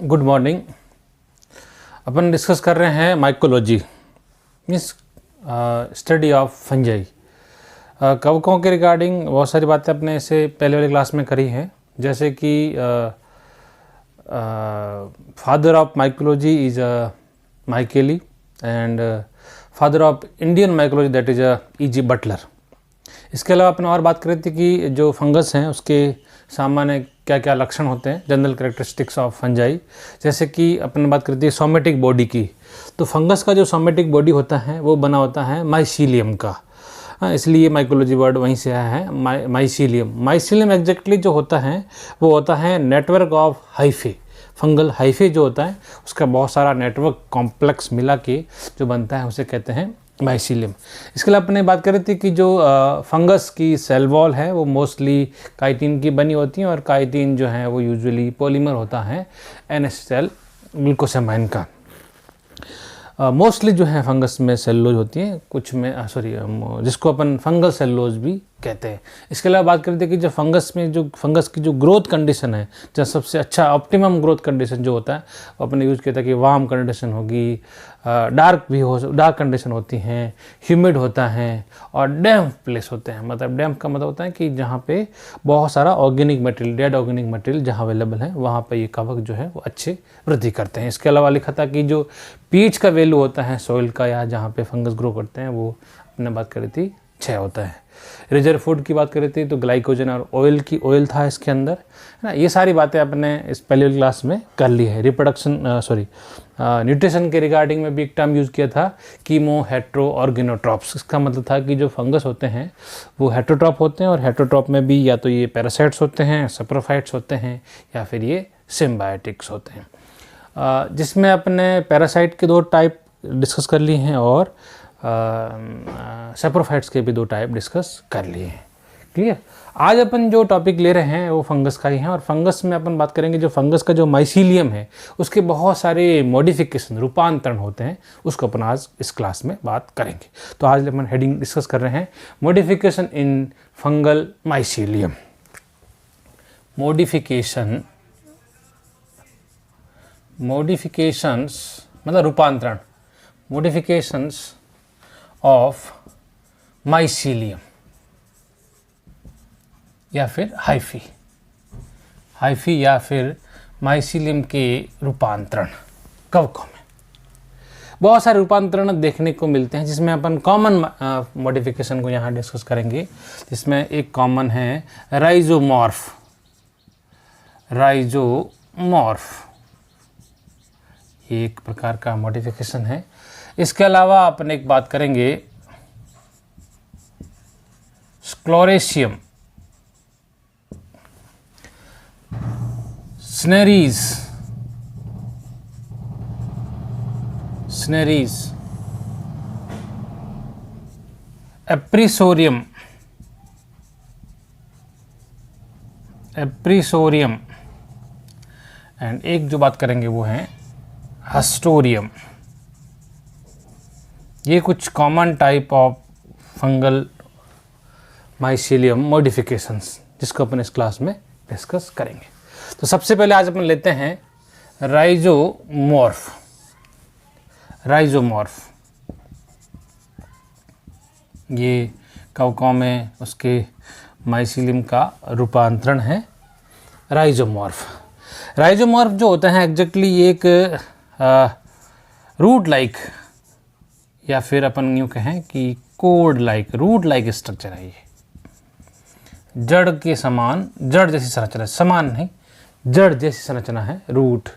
Good morning. अपन discuss कर रहे हैं mycology means study of fungi. कवकों के रिगार्डिंग बहुत सारी बातें अपने इसे पहले वाली क्लास में करी हैं, जैसे कि father of mycology is Micheli and father of Indian mycology that is E.G. Butler. इसके अलावा अपने और बात करी थी कि जो फंगस हैं उसके सामान्य क्या क्या लक्षण होते हैं, जनरल कैरेक्टरिस्टिक्स ऑफ फंजाई। जैसे कि अपन बात करते हैं सोमेटिक बॉडी की, तो फंगस का जो सोमेटिक बॉडी होता है वो बना होता है माइसीलियम का। इसलिए माइकोलॉजी वर्ड वहीं से आया है, माइसीलियम। माइसीलियम एग्जैक्टली जो होता है वो होता है network of hyphae. Fungal hyphae जो होता है उसका बहुत सारा नेटवर्क कॉम्प्लेक्स मिला के जो बनता है उसे कहते हैं माइसीलियम। इसके लिए अपने बात करी थी कि जो फंगस की सेल वॉल है वो मोस्टली काइटिन की बनी होती है, और काइटिन जो है वो यूजुअली पॉलीमर होता है NaCl ग्लूकोसामाइन का। मोस्टली जो है फंगस में सेलुलोज होती है, कुछ में जिसको अपन फंगल सेलुलोज भी कहते हैं। इसके अलावा बात करते हैं कि जो फंगस की जो ग्रोथ कंडीशन है, जो सबसे अच्छा ऑप्टिमम ग्रोथ कंडीशन जो होता है वो अपने यूज किया था कि वार्म कंडीशन होगी, डार्क कंडीशन होती हैं, ह्यूमिड होता है और डैम्प प्लेस होते हैं। मतलब डैम्प का मतलब होता है कि जहाँ पे बहुत सारा organic material, dead organic material जहाँ अवेलेबल है वहाँ पे ये कवक जो है वो अच्छे वृद्धि करते हैं। इसके अलावा लिखा था कि जो पीएच का वैल्यू होता है सॉइल का या जहाँ पे फंगस ग्रो करते हैं वो अपने बात करी थी 6 होता है। रिजर्व फूड की बात करी थी तो ग्लाइकोजन और ऑयल था इसके अंदर, है ना। ये सारी बातें आपने इस पहले क्लास में कर ली है। न्यूट्रिशन के रिगार्डिंग में भी एक टर्म यूज़ किया था, कीमो हेट्रो ऑर्गेनोट्रॉप्स। इसका मतलब था कि जो फंगस होते हैं वो हेट्रोट्रॉप होते हैं, और हेट्रोट्रॉप में भी या तो ये पैरासाइट्स होते हैं, सप्रोफाइट्स होते हैं, या फिर ये सिम्बायोटिक्स होते हैं। जिसमें अपने पैरासाइट के 2 टाइप डिस्कस कर लिए हैं और सैप्रोफाइट्स के भी 2 टाइप डिस्कस कर लिए हैं। क्लियर। आज अपन जो टॉपिक ले रहे हैं वो फंगस का ही है, और फंगस में अपन बात करेंगे जो फंगस का जो माइसीलियम है उसके बहुत सारे मॉडिफिकेशन, रूपांतरण होते हैं, उसको अपन आज इस क्लास में बात करेंगे। तो आज अपन हेडिंग डिस्कस कर रहे हैं modification in fungal mycelium. Modifications मतलब रूपांतरण, मॉडिफिकेशंस ऑफ माइसीलियम या फिर हाइफी या फिर माइसीलियम के रूपांतरण कवकों में। बहुत सारे रूपांतरण देखने को मिलते हैं, जिसमें अपन कॉमन मॉडिफिकेशन को यहाँ डिस्कस करेंगे। जिसमें एक कॉमन है राइजोमॉर्फ। ये एक प्रकार का मॉडिफिकेशन है। इसके अलावा अपन एक बात करेंगे स्क्लोरेशियम, स्नेरीज, एप्रिसोरियम एंड एक जो बात करेंगे वो है हस्टोरियम। ये कुछ common type of fungal mycelium modifications जिसको अपन इस क्लास में डिस्कस करेंगे। तो सबसे पहले आज अपन लेते हैं राइजोमॉर्फ। ये कवकों में उसके माइसीलियम का रूपांतरण है राइजोमॉर्फ जो होता है एग्जैक्टली एक रूट लाइक या फिर अपन यूँ कहें कि रूट लाइक स्ट्रक्चर है। ये जड़ के समान, जड़ जैसी संरचना, समान नहीं, जड़ जैसी संरचना है रूट।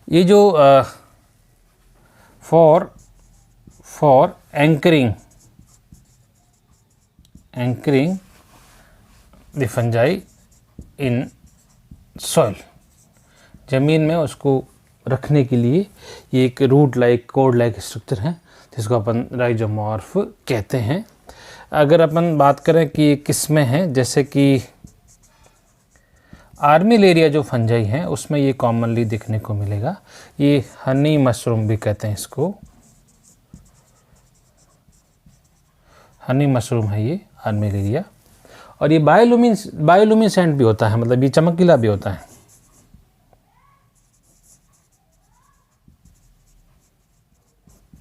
ये जो for anchoring the fungi in soil, जमीन में उसको रखने के लिए ये एक root like, cord like structure है जिसको अपन राइजोमॉर्फ कहते हैं। अगर अपन बात करें कि ये किस में है, जैसे कि आर्मिलेरिया जो फंजाई हैं उसमें ये कॉमनली देखने को मिलेगा। ये हनी मशरूम भी कहते हैं इसको, हनी मशरूम है ये आर्मिलेरिया। और ये बायोलुमिनेसेंट भी होता है, मतलब ये चमकीला भी होता है।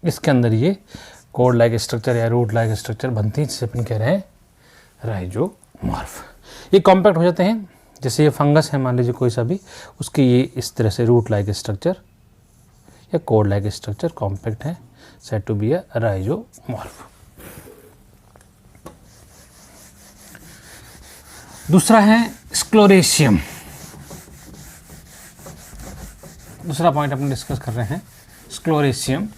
इसके अंदर ये कोड लाइक स्ट्रक्चर या रूट लाइक स्ट्रक्चर बनती है, जिसे अपन कह रहे हैं राइजोमॉर्फ। ये कॉम्पैक्ट हो जाते हैं, जैसे ये फंगस है मान लीजिए कोई सा भी, उसके ये इस तरह से रूट लाइक स्ट्रक्चर या कोड लाइक स्ट्रक्चर कॉम्पैक्ट है, सेड टू बी अ राइजोमॉर्फ। दूसरा है स्क्लोरेशियम। दूसरा पॉइंट अपन डिस्कस कर रहे हैं स्क्लोरेशियम।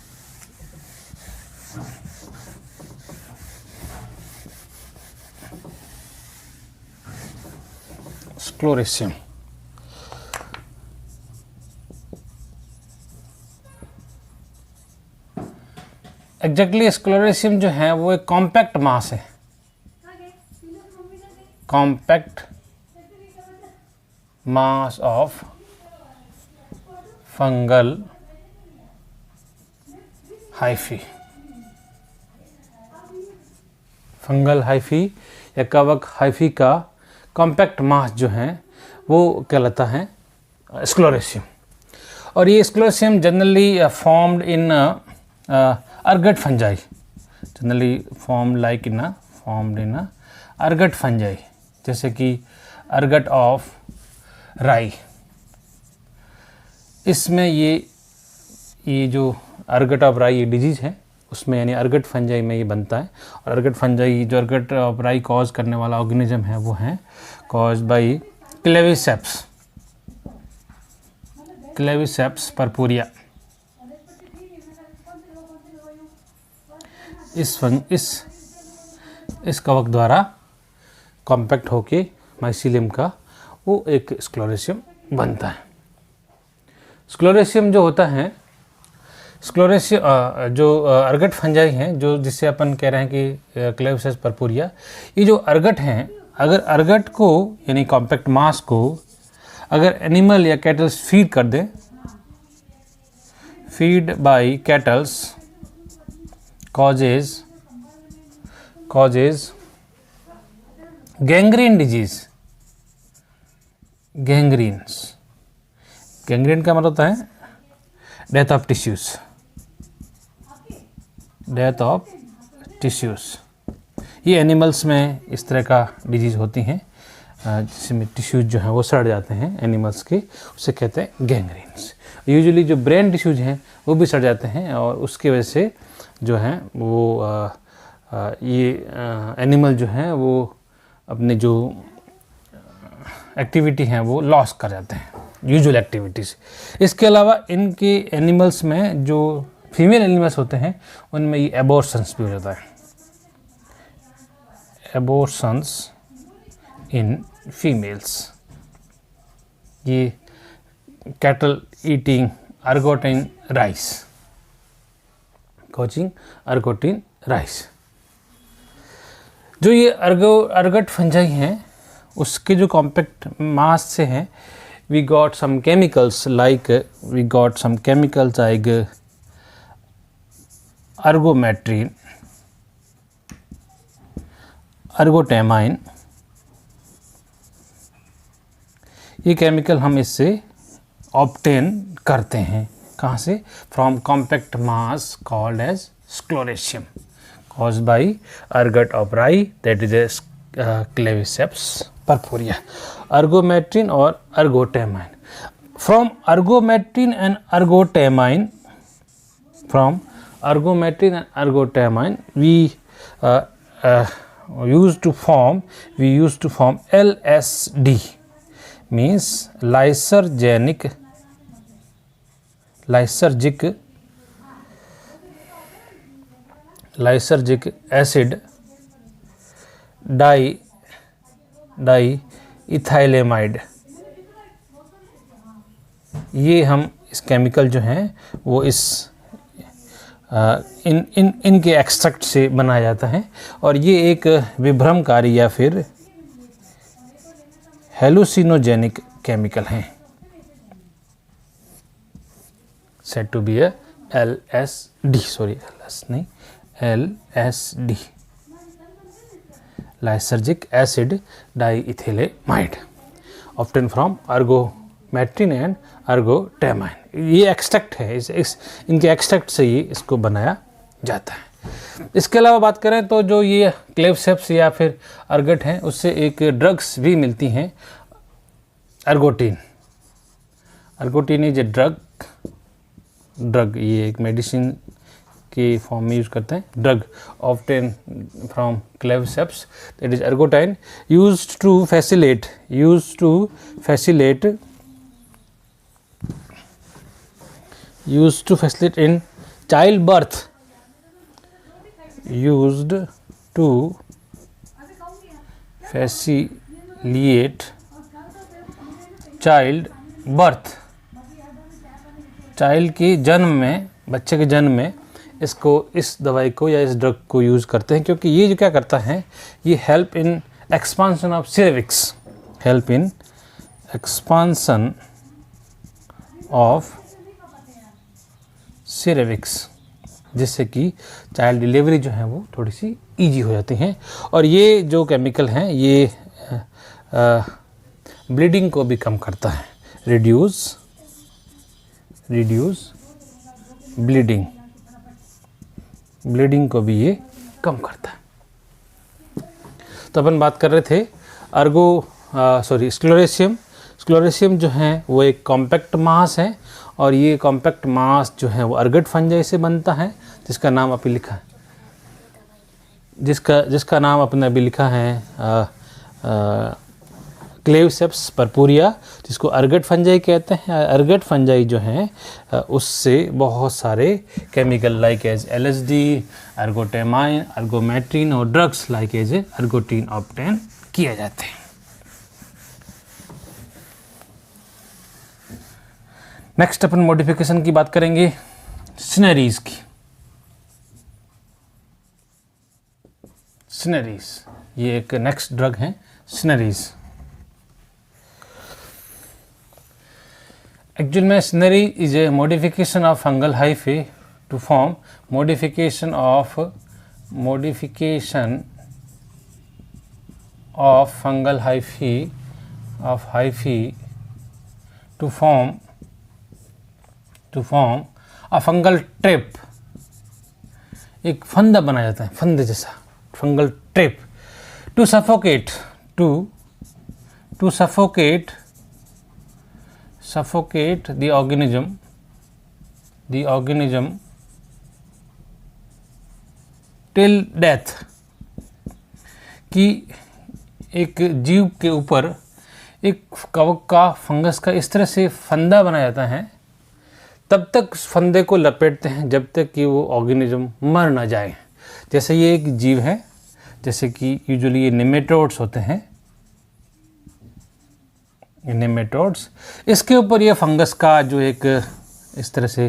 स्क्लोरेशियम एग्जैक्टली स्क्लोरेशियम जो है वो एक कॉम्पैक्ट मास है, compact mass of fungal hyphae. Fungal hyphae या कवक हाइफी का कॉम्पैक्ट मास जो है वो कहलाता है स्क्लोरेशियम। और ये sclerotium generally formed in ergot fungi, generally formed in ergot fungi, जैसे कि अर्गट ऑफ राई। इसमें ये जो अर्गट ऑफ राई ये डिजीज है, उसमें यानी अर्गट फंजाई में ये बनता है। और अर्गट फंजाई जो अर्गट ऑफ राई कॉज करने वाला ऑर्गेनिज्म है वो है कॉज बाई क्लेविसेप्स परपुरिया। इस कवक द्वारा कॉम्पैक्ट होके माइसीलियम का वो एक स्क्लोरेशियम बनता है। स्क्लोरेशियम जो होता है, स्क्लोरेशियम जो अर्गट फंजाई हैं, जो जिससे अपन कह रहे हैं कि क्लेविसेप्स परपुरिया, ये जो अर्गट हैं, अगर अर्गट को यानी कॉम्पैक्ट मास को अगर एनिमल या कैटल्स फीड कर दें, feed by cattles causes gangrene disease. Gangrene का मतलब होता है डेथ ऑफ टिश्यूज। ये एनिमल्स में इस तरह का डिजीज़ होती हैं, जिसमें टिश्यूज जो हैं वो सड़ जाते हैं एनिमल्स के, उसे कहते हैं गैंग्रीन्स। यूजुअली जो ब्रेन टिश्यूज हैं वो भी सड़ जाते हैं, और उसकी वजह से जो है वो ये एनिमल जो हैं वो अपने जो एक्टिविटी हैं वो लॉस कर जाते हैं, यूजुअल एक्टिविटीज़। इसके अलावा इनके एनिमल्स में जो फीमेल एनिमल्स होते हैं उनमें ये एबॉर्शंस भी हो जाता है, एबॉर्शंस इन फीमेल्स। ये cattle eating ergotine rice, coaching ergotine rice. जो ये अर्गट फंजाई हैं उसके जो कॉम्पैक्ट मास से हैं, we got some chemicals like ergometrine, ergotamine. ये केमिकल हम इससे ऑब्टेन करते हैं, कहाँ से? From compact mass called as sclerotium caused by ergot of rye, that is a Claviceps purpurea. Ergometrin or ergotamine. From ergometrin and ergotamine we used to form LSD, means lysergic acid diethylamide. ये हम इस chemical जो हैं वो इनके extract से बनाया जाता है, और ये एक विभ्रमकारी या फिर हेलुसिनोजेनिक केमिकल हैं, said to be LSD, LSD, lysergic acid diethylamide obtained from ergometrin and ergotamine. ये एक्सट्रैक्ट है, इनके एक्सट्रैक्ट से ही इसको बनाया जाता है। इसके अलावा बात करें तो जो ये क्लेवसेप्स या फिर अर्गट हैं उससे एक ड्रग्स भी मिलती हैं, अर्गोटिन। अर्गोटिन इज ए ड्रग, ये एक मेडिसिन के फॉर्म में यूज करते हैं। Drug obtain from Claviceps that is ergotine used to facilitate in childbirth, used to facilitate childbirth, child के जन्म में, बच्चे के जन्म में इसको, इस दवाई को या इस ड्रग को यूज़ करते हैं, क्योंकि ये जो क्या करता है, ये help in expansion of cervix, help in expansion of cervix, जिससे कि चाइल्ड डिलीवरी जो है वो थोड़ी सी इजी हो जाती हैं। और ये जो केमिकल हैं ये ब्लीडिंग को भी कम करता है, रिड्यूस ब्लीडिंग को भी ये कम करता है। तो अपन बात कर रहे थे स्क्लेरोसियम जो है वो एक कॉम्पैक्ट मास है, और ये कॉम्पैक्ट मास जो है वो अर्गट फंजाई से बनता है, जिसका नाम अभी लिखा है, जिसका नाम अपने अभी लिखा है क्लेवसेप्स परपुरिया, जिसको अर्गट फंजाई कहते हैं। अर्गट फंजाई जो हैं उससे बहुत सारे chemical like as LSD, ergotamine, ergometrine और drugs like as ergotin obtain किए जाते हैं। नेक्स्ट अपन मॉडिफिकेशन की बात करेंगे, सिनरीज की। सिनरीज ये एक नेक्स्ट ड्रग है, सिनरीज। एक्चुअल में सिनरी is a modification of fungal hyphae to form modification of fungal hyphae to form a fungal trap. एक फंदा बनाया जाता है, फंदे जैसा, fungal trap, to suffocate the organism till death, कि एक जीव के ऊपर एक कवक का, फंगस का इस तरह से फंदा बनाया जाता है, तब तक उस फंदे को लपेटते हैं जब तक कि वो ऑर्गेनिज्म मर ना जाए। जैसे ये एक जीव है, जैसे कि यूजुअली ये नेमेटोड्स होते हैं, नेमेटोड्स, इसके ऊपर ये फंगस का जो एक इस तरह से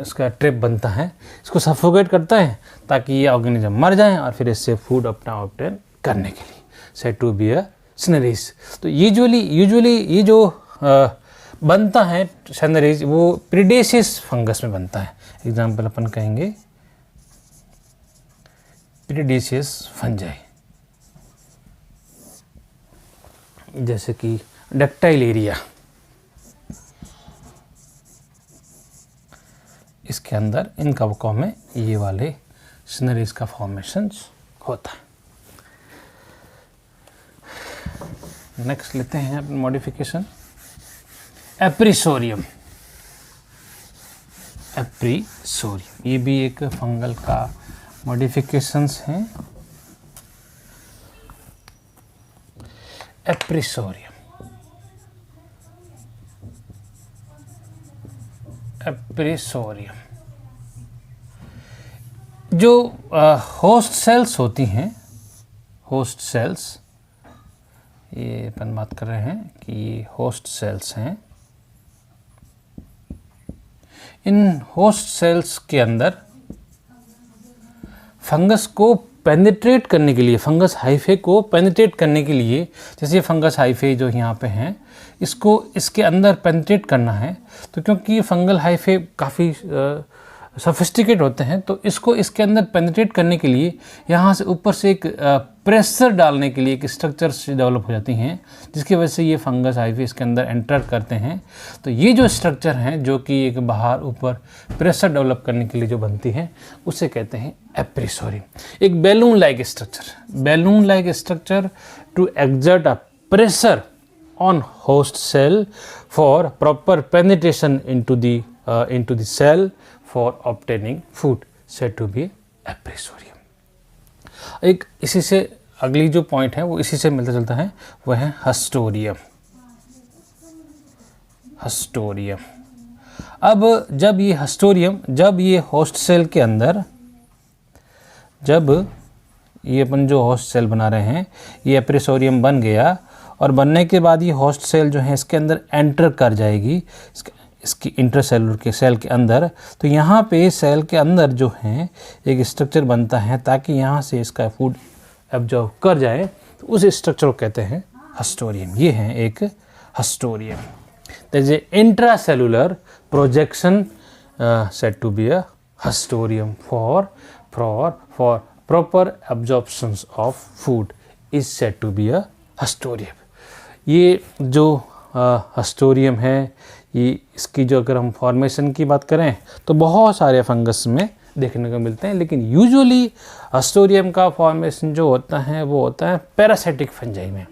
इसका ट्रिप बनता है, इसको सफोकेट करता है ताकि ये ऑर्गेनिज्म मर जाए और फिर इससे फूड अपना ऑब्टेन करने के लिए, सेड टू बी अ सिनरीज। तो यूजुअली ये जो बनता है सिनरीज वो प्रीडेशियस फंगस में बनता है। एग्जाम्पल अपन कहेंगे प्रीडेशियस फंजाई, जैसे कि डक्टाइलेरिया, इसके अंदर इन कवकों में ये वाले सिनरीज का फॉर्मेशन होता है। नेक्स्ट लेते हैं अपन मॉडिफिकेशन, एप्रिसोरियम। ये भी एक फंगल का मॉडिफिकेशंस हैं। एप्रिसोरियम जो होस्ट सेल्स होती हैं, होस्ट सेल्स, ये अपन बात कर रहे हैं कि ये होस्ट सेल्स हैं। इन होस्ट सेल्स के अंदर फंगस को पेनिट्रेट करने के लिए, फंगस हाइफे को पेनिट्रेट करने के लिए, जैसे ये फंगस हाइफे जो यहाँ पे हैं, इसको इसके अंदर पेनिट्रेट करना है, तो क्योंकि ये फंगल हाइफे काफ़ी सोफिस्टिकेट होते हैं, तो इसको इसके अंदर पेनिट्रेट करने के लिए यहाँ से ऊपर से एक प्रेशर डालने के लिए एक स्ट्रक्चर से डेवलप हो जाती हैं, जिसकी वजह से ये फंगस हाइफी इसके अंदर एंटर करते हैं। तो ये जो स्ट्रक्चर हैं जो कि एक बाहर ऊपर प्रेशर डेवलप करने के लिए जो बनती है, उसे कहते हैं एप्रिसोरियम। एक balloon like structure to exert a pressure on host cell for proper penetration into the cell for obtaining food said to be एप्रिसोरियम। एक इसी से अगली जो पॉइंट है वो इसी से मिलता जुलता है, वह है हस्टोरियम। अब जब ये होस्ट सेल के अंदर, जब ये अपन जो होस्ट सेल बना रहे हैं ये एप्रिसोरियम बन गया, और बनने के बाद ये होस्ट सेल जो है इसके अंदर एंटर कर जाएगी, इसकी इंटरसेलुलर के सेल के अंदर। तो यहाँ पे सेल के अंदर जो है एक स्ट्रक्चर बनता है ताकि यहाँ से इसका फूड एब्जॉर्ब कर जाए, तो उस स्ट्रक्चर को कहते हैं हस्टोरियम। ये है एक haustorium. That is intracellular projection said to be a haustorium for proper absorption of food is said to be a haustorium. ये जो हस्टोरियम है, ये इसकी जो अगर हम फॉर्मेशन की बात करें तो बहुत सारे फंगस में देखने को मिलते हैं, लेकिन यूजुअली हस्टोरियम का फॉर्मेशन जो होता है वो होता है पैरासाइटिक फंजाई में।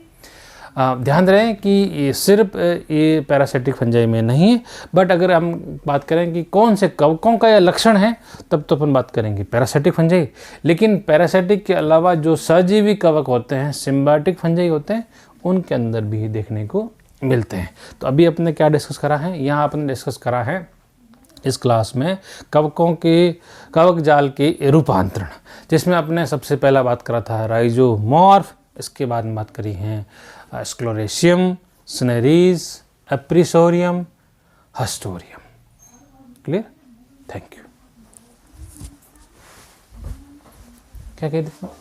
ध्यान रहे कि ये सिर्फ ये पैरासाइटिक फंजाई में नहीं है, बट अगर हम बात करें कि कौन से कवकों का यह लक्षण है, तब तो अपन बात करेंगे पैरासाइटिक फंजाई। लेकिन पैरासाइटिक के अलावा जो सजीवी कवक होते हैं, सिम्बायोटिक फंजाई होते हैं, उनके अंदर भी देखने को मिलते हैं। तो अभी अपने क्या डिस्कस करा है, यहाँ आपने डिस्कस करा है इस क्लास में कवक जाल के रूपांतरण, जिसमें आपने सबसे पहला बात करा था राइजोमॉर्फ, इसके बाद में बात करी है स्क्लेरेशियम, स्नेरीज, एप्रिसोरियम, हस्टोरियम। क्लियर? Thank you. क्या कहते हैं?